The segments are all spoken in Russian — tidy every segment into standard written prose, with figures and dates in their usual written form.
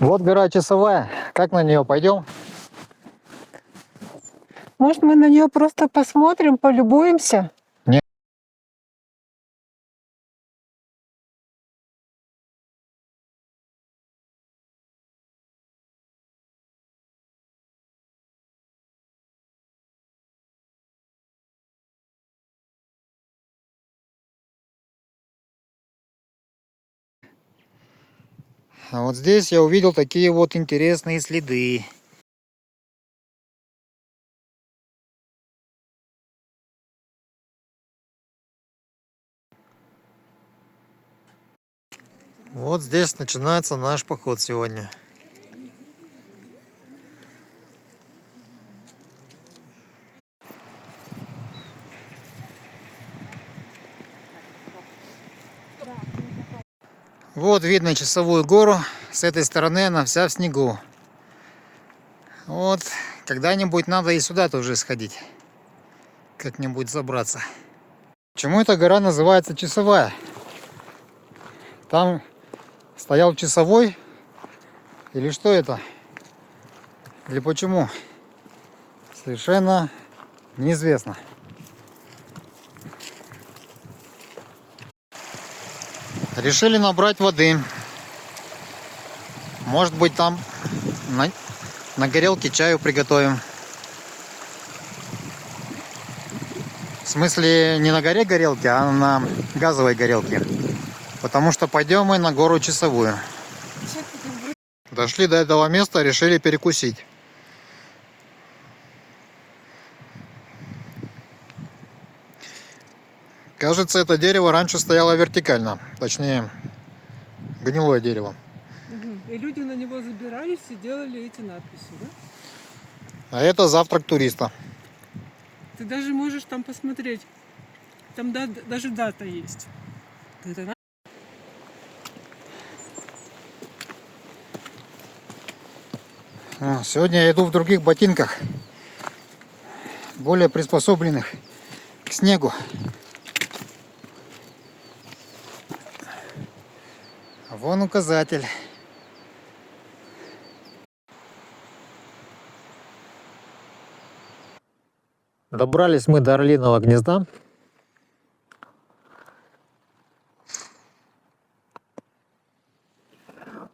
Вот гора Часовая. Как на нее пойдем? Может, мы на нее просто посмотрим, полюбуемся? Не. А вот здесь я увидел такие вот интересные следы. Вот здесь начинается наш поход сегодня. Вот видно Часовую гору. С этой стороны она вся в снегу. Вот когда-нибудь надо и сюда тоже сходить. Как-нибудь забраться. Почему эта гора называется Часовая? Там стоял часовой? Или что это? Или почему? Совершенно неизвестно. Решили набрать воды. Может быть, там на горелке чаю приготовим. В смысле, не на горе горелки, а на газовой горелке. Потому что пойдем мы на гору Часовую. Дошли до этого места, решили перекусить. Кажется, это дерево раньше стояло вертикально. Точнее, гнилое дерево. И люди на него забирались и делали эти надписи, да? А это завтрак туриста. Ты даже можешь там посмотреть. Там даже дата есть. Сегодня я иду в других ботинках, более приспособленных к снегу. Вон указатель. Добрались мы до Орлиного гнезда.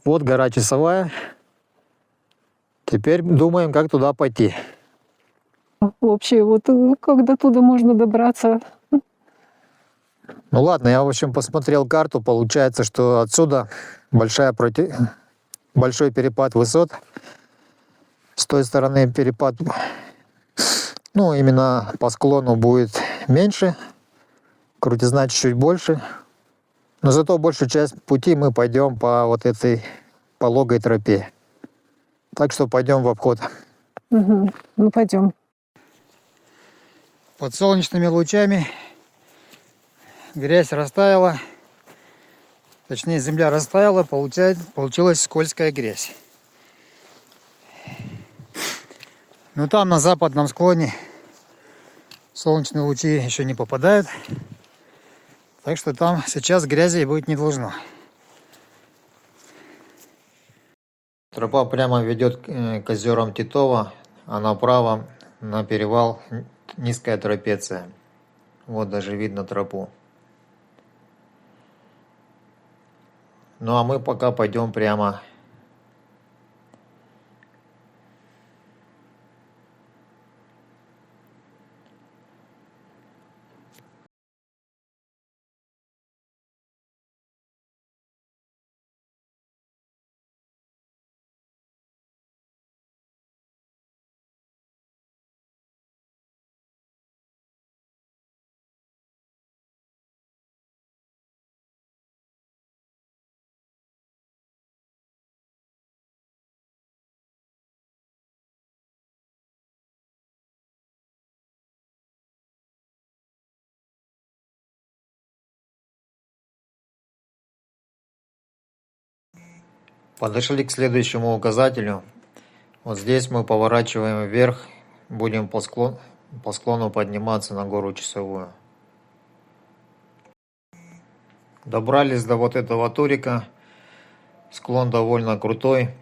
Вот гора Часовая. Теперь думаем, как туда пойти. Вообще, вот как до туда можно добраться? Ну ладно, я в общем посмотрел карту. Получается, что отсюда большой перепад высот. С той стороны перепад, ну именно по склону будет меньше. Крутизна чуть-чуть больше. Но зато большую часть пути мы пойдем по вот этой пологой тропе. Так что пойдем в обход. Угу. Ну, пойдем. Под солнечными лучами грязь растаяла. Точнее, земля растаяла, получилась скользкая грязь. Но там на западном склоне солнечные лучи еще не попадают. Так что там сейчас грязи быть не должно. Тропа прямо ведет к озерам Титова, а направо на перевал Низкая Трапеция. Вот даже видно тропу. Ну а мы пока пойдем прямо. Подошли к следующему указателю. Вот здесь мы поворачиваем вверх, будем по склону подниматься на гору Часовую. Добрались до вот этого турика. Склон довольно крутой.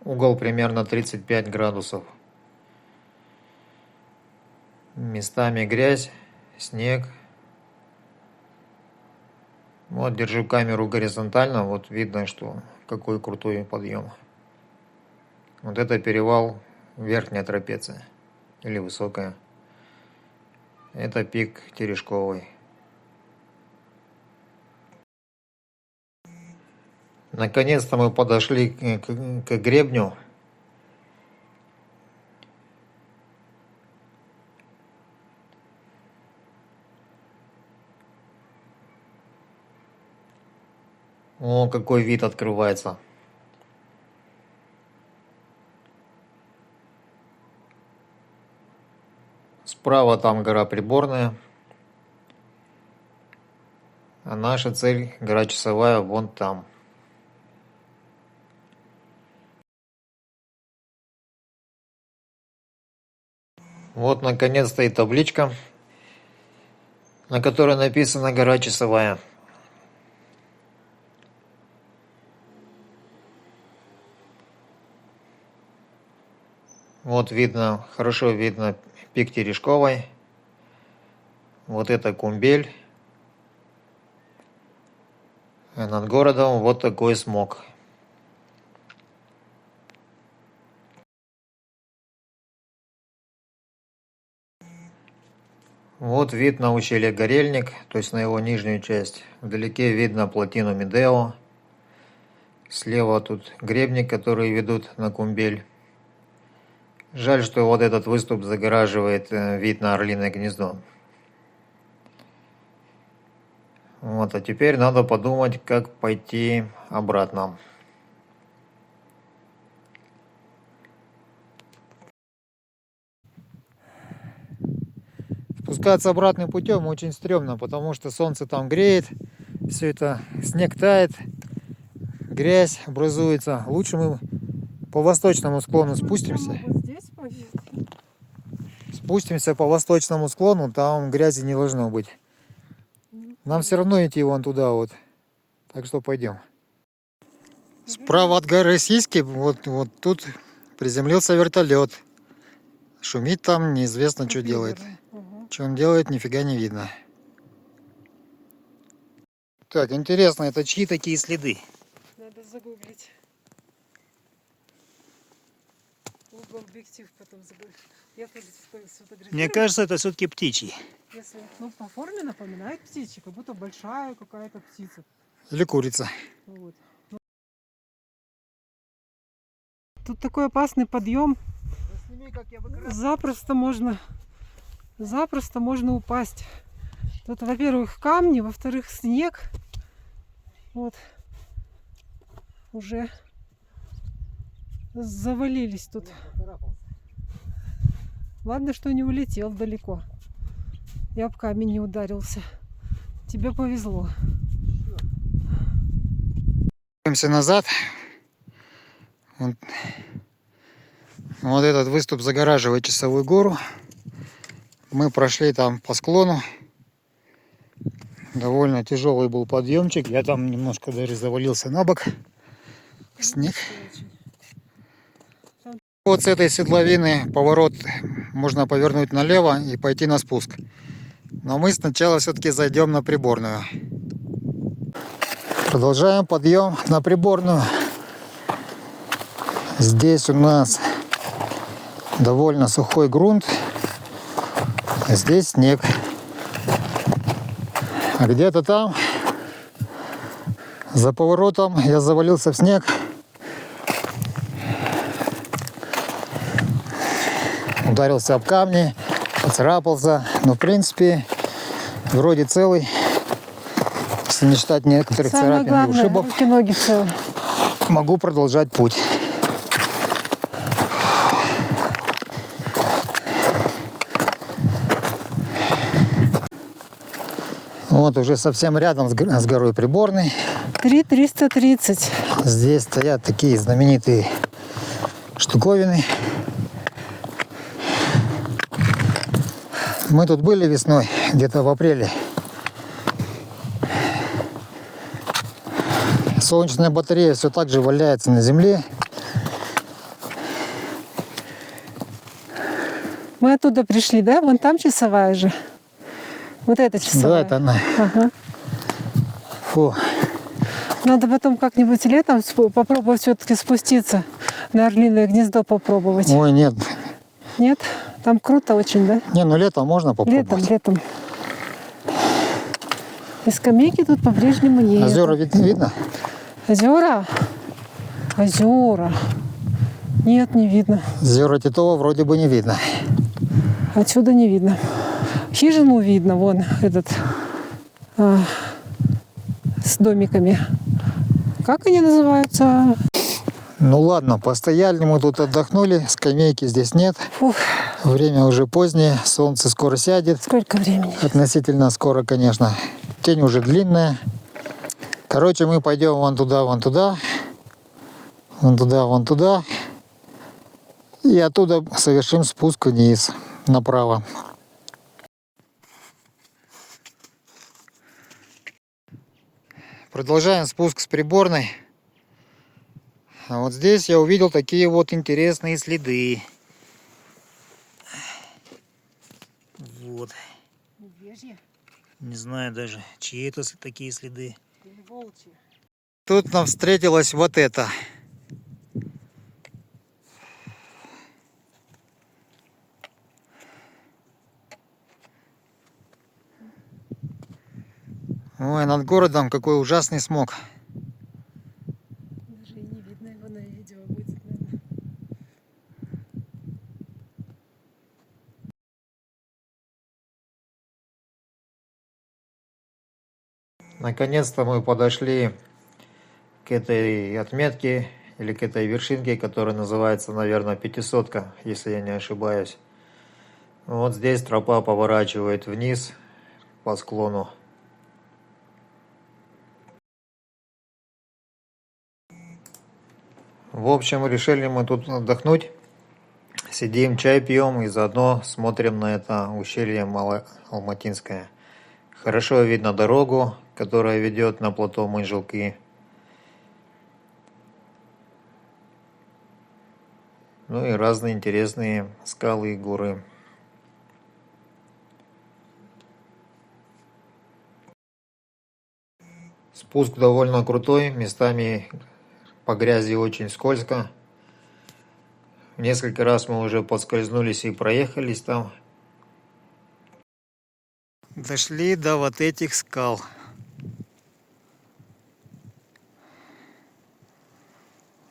Угол примерно 35 градусов. Местами грязь, снег. Вот держу камеру горизонтально, вот видно, что какой крутой подъем. Вот это перевал Верхняя Трапеция или Высокая. Это пик Терешковой. Наконец-то мы подошли к гребню. О, какой вид открывается. Справа там гора Приборная. А наша цель, гора Часовая, вон там. Вот наконец-то и табличка, на которой написано гора Часовая. Вот видно, хорошо видно пик Терешковой. Вот это Кумбель. А над городом вот такой смог. Вот вид на ущелье Горельник, то есть на его нижнюю часть. Вдалеке видно плотину Медео. Слева тут гребни, которые ведут на Кумбель. Жаль, что вот этот выступ загораживает вид на Орлиное гнездо. Вот, а теперь надо подумать, как пойти обратно. Спускаться обратным путем очень стрёмно, потому что солнце там греет, все это, снег тает, грязь образуется. Лучше мы по восточному склону спустимся. Вот здесь пойдет. Спустимся по восточному склону, там грязи не должно быть. Нам все равно идти вон туда вот. Так что пойдем. Справа от горы Сиськи, вот тут приземлился вертолет. Шумит там, неизвестно, что делает. Что он делает, нифига не видно. Так, интересно, это чьи такие следы? Надо загуглить. Угол объектив потом загуглить. Я сфотографирую. Мне кажется, это все-таки птичьи. Если, ну, по форме напоминает птичьи, как будто большая какая-то птица. Или курица. Вот. Тут такой опасный подъем. Запросто можно упасть. Тут, во-первых, камни, во-вторых, снег. Вот. Уже завалились тут. Ладно, что не улетел далеко. Я об камень не ударился. Тебе повезло. Двигаемся назад. Вот этот выступ загораживает Часовую гору. Мы прошли там по склону. Довольно тяжелый был подъемчик. Я там немножко даже завалился на бок. Снег. Вот с этой седловины поворот можно повернуть налево и пойти на спуск. Но мы сначала все-таки зайдем на Приборную. Продолжаем подъем на Приборную. Здесь у нас довольно сухой грунт. А здесь снег. А где-то там, за поворотом, я завалился в снег. Ударился об камни, поцарапался. Но в принципе, вроде целый. Если не считать некоторых царапин и ушибов, руки, ноги целые. Могу продолжать путь. Вот уже совсем рядом с горой Приборной. 3,330. Здесь стоят такие знаменитые штуковины. Мы тут были весной, где-то в апреле. Солнечная батарея все так же валяется на земле. Мы оттуда пришли, да? Вон там часовая же. Вот эта Да, часовая. это она. Ага. Фу. Надо потом как-нибудь летом попробовать все-таки спуститься на Орлиное гнездо попробовать. Ой, нет. Нет? Там круто очень, да? Не, ну летом можно попробовать. Летом. И скамейки тут по-прежнему нет. Озера видно? Озера? Озера. Нет, не видно. Озера Титова вроде бы не видно. Отсюда не видно. Хижину видно, вон этот с домиками. Как они называются? Ну ладно, постояли мы тут, отдохнули. Скамейки здесь нет. Фух, Время уже позднее, солнце скоро сядет. сколько времени? Относительно скоро, конечно. Тень уже длинная. Короче, мы пойдем вон туда, вон туда. Вон туда, вон туда. И оттуда совершим спуск вниз, направо. Продолжаем спуск с приборной. А вот здесь я увидел такие вот интересные следы. Вот. Медвежьи Не знаю даже, чьи это такие следы. или волчьи? Тут нам встретилось вот это. Ой, над городом какой ужасный смог. Даже и не видно его на видео будет, наверное. Наконец-то мы подошли к этой отметке или к этой вершинке, которая называется, наверное, 500-ка, если я не ошибаюсь. Вот здесь тропа поворачивает вниз по склону. В общем, решили мы тут отдохнуть. Сидим, чай пьем и заодно смотрим на это ущелье Алматинское. Хорошо видно дорогу, которая ведет на плато Манжелки. Ну и разные интересные скалы и горы. Спуск довольно крутой, местами по грязи очень скользко. Несколько раз мы уже поскользнулись и проехались там. Дошли до вот этих скал.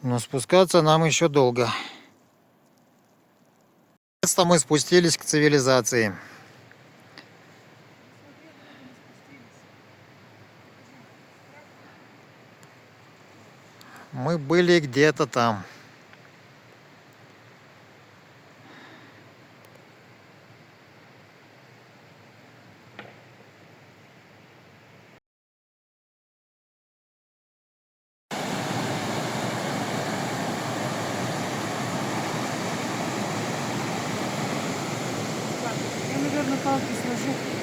Но спускаться нам еще долго. Наконец-то мы спустились к цивилизации. Мы были где-то там. Я, наверное, палки сложу.